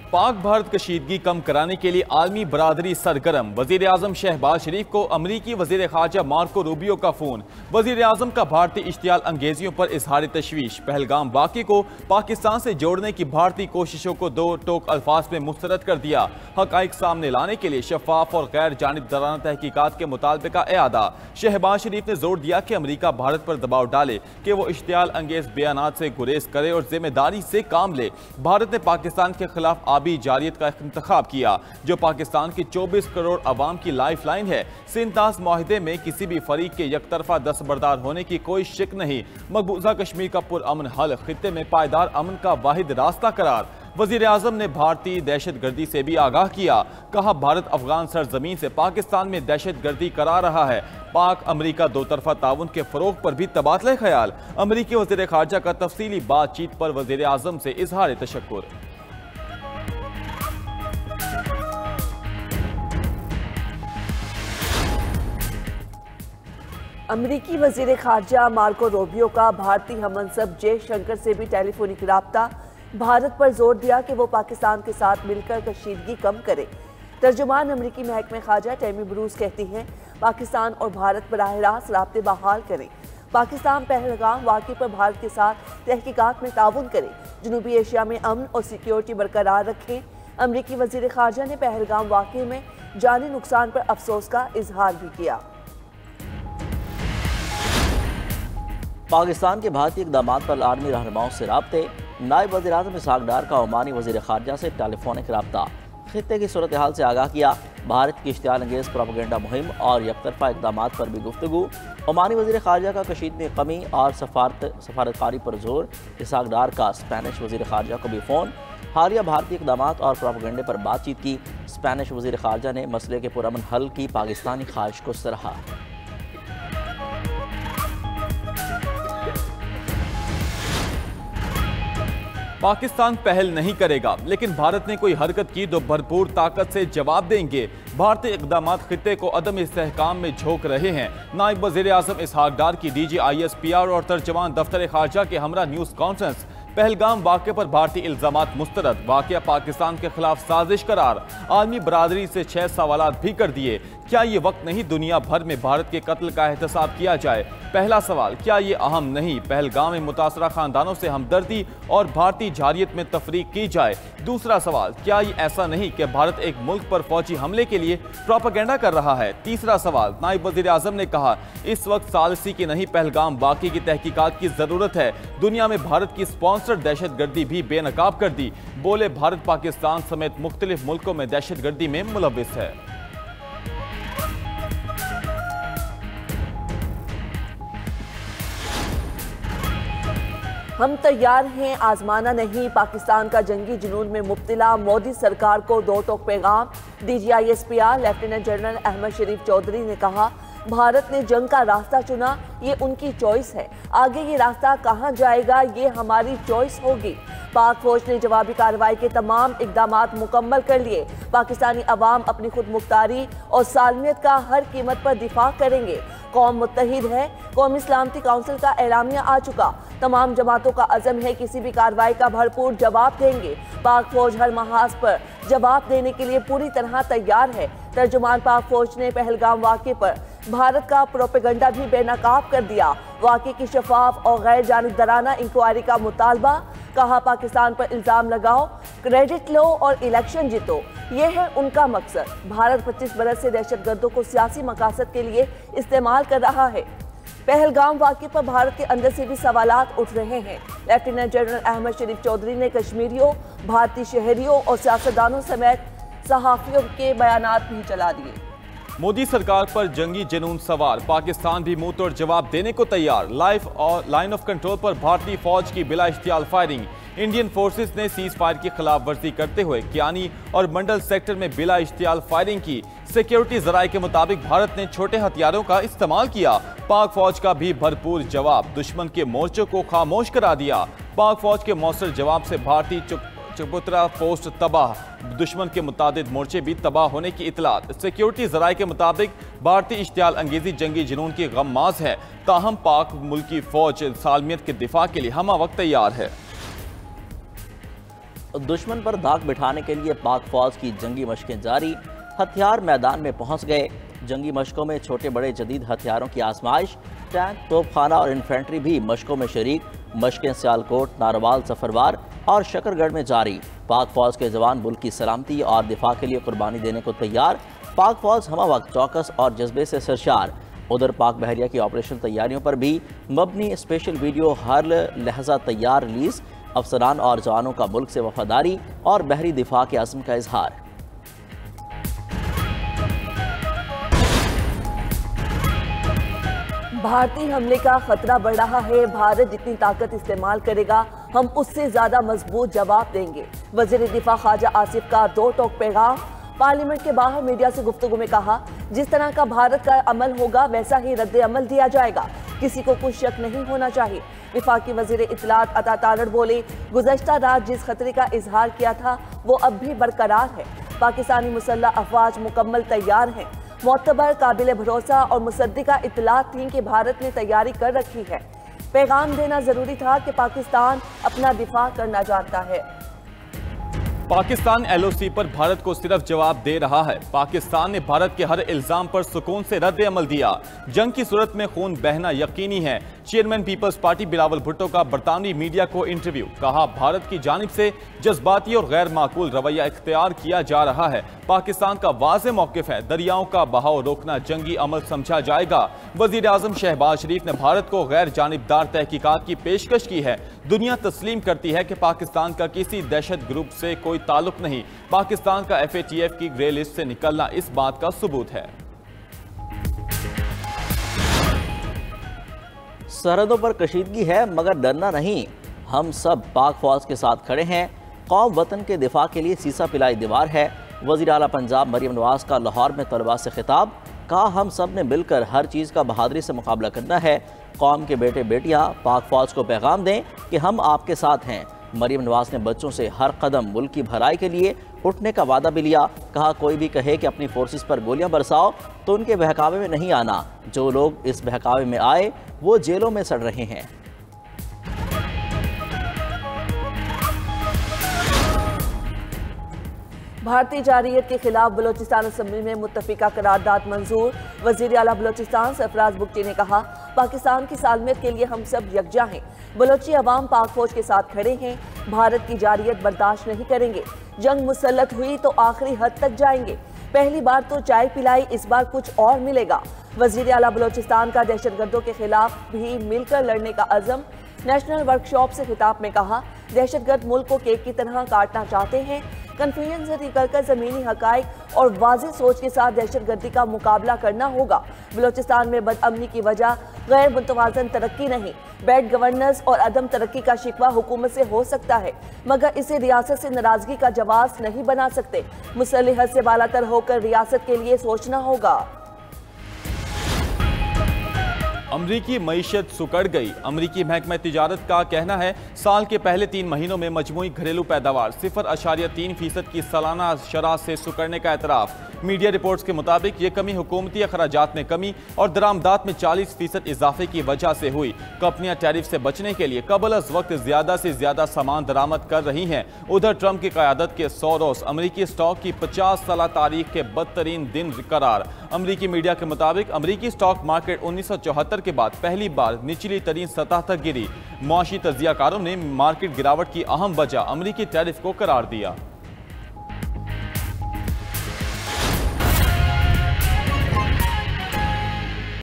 पाक भारत कशीदगी कम कराने के लिए आलमी बरादरी सरगर्म। वजीर आजम शहबाज शरीफ को अमरीकी वजीर खारजा मार्को रूबियो का फोन। वजीर आजम का भारतीय इश्तियाल अंगेजियों पर इजहार तशवीश। पहलगाम वाक़े को पाकिस्तान से जोड़ने की भारतीय कोशिशों को दो टोक अल्फाज में मुस्तरद कर दिया। हक़ाइक़ सामने लाने के लिए शफाफ और गैर जानिबदाराना तहकीकात के मुतालबे का एआदा। शहबाज शरीफ ने जोर दिया कि अमरीका भारत पर दबाव डाले कि वो इश्तियाल अंगेज बयानात से गुरेज करे और जिम्मेदारी से काम ले। भारत ने पाकिस्तान के खिलाफ आबी जारियत का इंतखाब किया, जो पाकिस्तान की 24 करोड़ अवाम की लाइफ लाइन है। सिंतास माहिदे में किसी भी फरीक के यकतरफा दस्तबरदार होने की कोई शिक नहीं। मकबूजा कश्मीर का पुरअमन हल, खित्ते में पायदार अमन का वाहिद रास्ता करार। वजीर आजम ने भारतीय दहशत गर्दी से भी आगाह किया। कहा, भारत अफगान सरजमीन से पाकिस्तान में दहशत गर्दी करा रहा है। पाक अमरीका दो तरफा ताउन के फरोग पर भी तबादला ख्याल। अमरीकी वजीर खारजा का तफसीली बातचीत पर वजीर आजम से इजहार तशक्कुर। अमरीकी वजीर खारजा मार्को रूबियो का भारतीय हममनसब जयशंकर से भी टेलीफोनिक राब्ता। भारत पर जोर दिया कि वो पाकिस्तान के साथ मिलकर कशीदगी कम करे। तर्जुमान अमरीकी महकमे खारजा टैमी ब्रूस कहती हैं, पाकिस्तान और भारत बराह रास्त राब्ते बहाल करें। पाकिस्तान पहलगाम वाक़े पर भारत के साथ तहकीकात में ताउन करे। जनूबी एशिया में अमन और सिक्योरिटी बरकरार रखें। अमरीकी वजीर खारजा ने पहलगाम वाक़े में जानी नुकसान पर अफसोस का इजहार भी किया। पाकिस्तान के भारतीय इक़दामात पर आर्मी रहनुमाओं से राब्ते। नायब वज़ीर आज़म इसहाक़ डार का ओमानी वज़ीर ख़ारजा से टेलीफोनिक राब्ता। खित्ते की सूरत हाल से आगाह किया। भारत की इश्तियाल अंगेज़ प्रोपेगेंडा मुहिम और यकतरफा इक़दामात पर भी गुफ्तगू। ओमानी वज़ीर ख़ारजा का कशीद में कमी और सफारतकारी पर जोर। इसहाक़ डार का स्पेनिश वज़ीर ख़ारजा को भी फ़ोन। हालिया भारतीय इक़दामात और प्रोपेगेंडे पर बातचीत की। स्पेनिश वज़ीर ख़ारजा ने मसले के पुरअमन हल की पाकिस्तानी ख्वाहिश को सराहा। पाकिस्तान पहल नहीं करेगा, लेकिन भारत ने कोई हरकत की तो भरपूर ताकत से जवाब देंगे। भारतीय इक़दामात खित्ते को अदम इस्तेहकाम में झोंक रहे हैं। नायब वज़ीर आज़म इसहाक़ डार की DGIS-PR और तर्जमान दफ्तर खारजा के हमरा न्यूज़ कॉन्फ्रेंस। पहलगाम वाक़े पर भारतीय इल्ज़ामात मुस्तरद। वाक़या पाकिस्तान के खिलाफ साजिश करार। आलमी बरादरी से 6 सवालात भी कर दिए। क्या ये वक्त नहीं दुनिया भर में भारत के कत्ल का एहतसाब किया जाए? पहला सवाल, क्या ये अहम नहीं पहलगाम में मुतासरा खानदानों से हमदर्दी और भारतीय जारियत में तफरीक की जाए? दूसरा सवाल, क्या ये ऐसा नहीं कि भारत एक मुल्क पर फौजी हमले के लिए प्रोपेगेंडा कर रहा है? तीसरा सवाल, नायब वज़ीर आज़म ने कहा, इस वक्त सालसी की नहीं पहलगाम वाक़े की तहकीकात की ज़रूरत है। दुनिया में भारत की स्पॉन्सर दहशत गर्दी भी बेनकाब कर दी। बोले, भारत पाकिस्तान समेत मुख्तलिफ मुल्कों में दहशत गर्दी में मुलव्विस है। हम तैयार हैं, आजमाना नहीं। पाकिस्तान का जंगी जुनून में मुब्तला मोदी सरकार को दो टोक पैगाम। DGIS-PR लेफ्टिनेंट जनरल अहमद शरीफ चौधरी ने कहा, भारत ने जंग का रास्ता चुना, ये उनकी चॉइस है। आगे ये रास्ता कहाँ जाएगा, ये हमारी चॉइस होगी। पाक फौज ने जवाबी कार्रवाई के तमाम इकदामात मुकम्मल कर लिए। पाकिस्तानी अवाम अपनी खुद मुख्तारी और सालमियत का हर कीमत पर दिफा करेंगे। कौम मुत्तहिद है। कौमी सलामती काउंसिल का एलामिया आ चुका। तमाम जमातों का अज़म है, किसी भी कार्रवाई का भरपूर जवाब देंगे। पाक फौज हर महाज पर जवाब देने के लिए पूरी तरह तैयार है। तर्जुमान पाक फौज ने पहलगाम वाक़े पर भारत का प्रोपेगेंडा भी बेनकाब कर दिया। वाक़े की शफाफ और गैर जानिबदाराना इंक्वायरी का मुतालबा। कहा, पाकिस्तान पर इल्ज़ाम लगाओ, क्रेडिट लो और इलेक्शन जीतो, ये है उनका मकसद। भारत 25 बरस से दहशतगर्दों को सियासी मकासद के लिए इस्तेमाल कर रहा है। पहलगाम वाक़े पर भारत के अंदर से भी सवालात उठ रहे हैं। लेफ्टिनेंट जनरल अहमद शरीफ चौधरी ने कश्मीरियों, भारतीय शहरियों और सियासतदानों समेत सहाफ़ियों के बयानात भी चला दिए। मोदी सरकार पर जंगी जुनून सवार। पाकिस्तान भी मुंह तोड़ जवाब देने को तैयार। लाइन ऑफ कंट्रोल पर भारतीय फौज की बिला इख्तियार फायरिंग। इंडियन फोर्सेस ने सीज फायर की खिलाफ वर्जी करते हुए कियानी और मंडल सेक्टर में बिला इख्तियार फायरिंग की। सिक्योरिटी जराये के मुताबिक भारत ने छोटे हथियारों का इस्तेमाल किया। पाक फौज का भी भरपूर जवाब। दुश्मन के मोर्चों को खामोश करा दिया। पाक फौज के मौसर जवाब से भारतीय चबूतरा पोस्ट तबाह। दुश्मन के मुतादिद मोर्चे भी तबाह होने की इतलात। सिक्योरिटी जराये के मुताबिक भारतीय इश्तियाल अंगेजी जंगी जुनून की गम्माज है। ताहम पाक मुल्की फौज सालमियत के दिफा के लिए हमा वक्त तैयार है। दुश्मन पर दाग बिठाने के लिए पाक फौज की जंगी मशकें जारी, हथियार मैदान में पहुंच गए। जंगी मशकों में छोटे बड़े जदीद हथियारों की आजमाइश, टैंक, तोपखाना और इन्फेंट्री भी मशकों में शरीक। मशकें सियालकोट, नारोवाल, सफरवार और शकरगढ़ में जारी। पाक फौज के जवान मुल्क की सलामती और दिफा के लिए कुर्बानी देने को तैयार। पाक फौज हमा वक्त चौकस और जज्बे से सरशार। उधर पाक बहरिया की ऑपरेशन तैयारियों पर भी मबनी स्पेशल वीडियो हर लहजा तैयार रिलीज। अफसरान और जवानों का मुल्क से वफादारी और बहरी दिफा के अज़्म का इजहार। भारतीय हमले का खतरा बढ़ रहा है। भारत जितनी ताकत इस्तेमाल करेगा हम उससे ज्यादा मजबूत जवाब देंगे। वजीर दिफा ख्वाजा आसिफ का दो टोक पैगाम। पार्लियामेंट के बाहर मीडिया से गुफ्तगू में कहा, जिस तरह का भारत का अमल होगा वैसा ही रद्द अमल दिया जाएगा, किसी को कुछ शक नहीं होना चाहिए। विफाकी वजीर इत्तलात अता तारड़ बोले, गुज़श्ता रात जिस खतरे का इजहार किया था वो अब भी बरकरार है। पाकिस्तानी मुसल्लह अफवाज मुकम्मल तैयार हैं। मोतबर, काबिल भरोसा और मुसद्दिका इत्तलात थी कि भारत ने तैयारी कर रखी है। पैगाम देना जरूरी था कि पाकिस्तान अपना दिफा करना जानता है। पाकिस्तान LOC पर भारत को सिर्फ जवाब दे रहा है। पाकिस्तान ने भारत के हर इल्जाम पर सुकून से रद्द अमल दिया। जंग की सूरत में खून बहना यकीनी है। Chairman Peoples Party Bilawal Bhutto का बरतानवी मीडिया को इंटरव्यू। कहा, भारत की जानिब से जज्बाती और गैर माकूल रवैया इख्तियार किया जा रहा है। पाकिस्तान का वाज़ेह मौक़िफ़ है, दरियाओं का बहाव रोकना जंगी अमल समझा जाएगा। वज़ीर आज़म शहबाज शरीफ ने भारत को गैर जानिबदार तहकीकात की पेशकश की है। दुनिया तस्लीम करती है कि पाकिस्तान का किसी दहशत ग्रुप से कोई ताल्लुक नहीं। पाकिस्तान का FATF की ग्रे लिस्ट से निकलना इस बात का सबूत है। सरहदों पर कशीदगी है मगर डरना नहीं, हम सब पाक फौज के साथ खड़े हैं। कौम वतन के दिफा के लिए सीसा पिलाई दीवार है। वज़ीर आला पंजाब मरियम नवाज का लाहौर में तलबा से खिताब। कहा, हम सब ने मिलकर हर चीज़ का बहादुरी से मुकाबला करना है। कौम के बेटे बेटियां पाक फौज को पैगाम दें कि हम आपके साथ हैं। मरियम नवाज ने बच्चों से हर कदम मुल्क की भलाई के लिए उठने का वादा भी लिया। कहा, कोई भी कहे कि अपनी फोर्सेस पर गोलियां बरसाओ तो उनके बहकावे में नहीं आना। जो लोग इस बहकावे में आए वो जेलों में सड़ रहे हैं। भारतीय जारियत के खिलाफ बलोचिस्तान असम्बली में मुत्तफिका करारदाद मंजूर। वजीर आला बलोचिस्तान सरफराज बुगटी ने कहा, पाकिस्तान की सालमियत के लिए हम सब यकजा हैं। बलोची अवाम पाक फौज के साथ खड़े हैं। भारत की जारियत बर्दाश्त नहीं करेंगे। जंग मुसल्लत हुई तो आखिरी हद तक जाएंगे। पहली बार तो चाय पिलाई, इस बार कुछ और मिलेगा। वजीर आला बलोचिस्तान का दहशतगर्दों के खिलाफ भी मिलकर लड़ने का अज़म। नेशनल वर्कशॉप से खिताब में कहा, दहशतगर्द मुल्क को केक की तरह काटना चाहते हैं। कन्फ्यूजन से निकलकर ज़मीनी हकाइक और वाज़ेह सोच के साथ दहशतगर्दी का मुकाबला करना होगा। बलोचिस्तान में बदअमनी की वजह गैर मुतवाज़न तरक्की नहीं, बैड गवर्नेंस और अदम तरक्की का शिकवा हुकूमत से हो सकता है, मगर इसे रियासत से नाराजगी का जवाब नहीं बना सकते। मुसल्लह हद से बालातर होकर रियासत के लिए सोचना होगा। अमरीकी मईशत सुकड़ गई। अमरीकी महकमा तिजारत का कहना है, साल के पहले 3 महीनों में मजमूई घरेलू पैदावार 0.3% की सालाना शरह से सुकड़ने का एतराफ़। मीडिया रिपोर्ट्स के मुताबिक ये कमी हुकूमती अखराजात में कमी और दरामदात में 40% इजाफे की वजह से हुई। कंपनियां टैरिफ से बचने के लिए कबल अज़ वक्त ज़्यादा से ज़्यादा सामान दरामद कर रही हैं। उधर ट्रंप की क़यादत के 100 रोज़ अमरीकी स्टॉक की 50 साल तारीख के बदतरीन दिन करार। अमरीकी मीडिया के मुताबिक अमरीकी स्टॉक मार्केट 1974 के बाद पहली बार निचली तरीन सतह तक गिरी। मुआशी तजियाकारों ने मार्केट गिरावट की अहम वजह अमरीकी टैरिफ को करार दिया।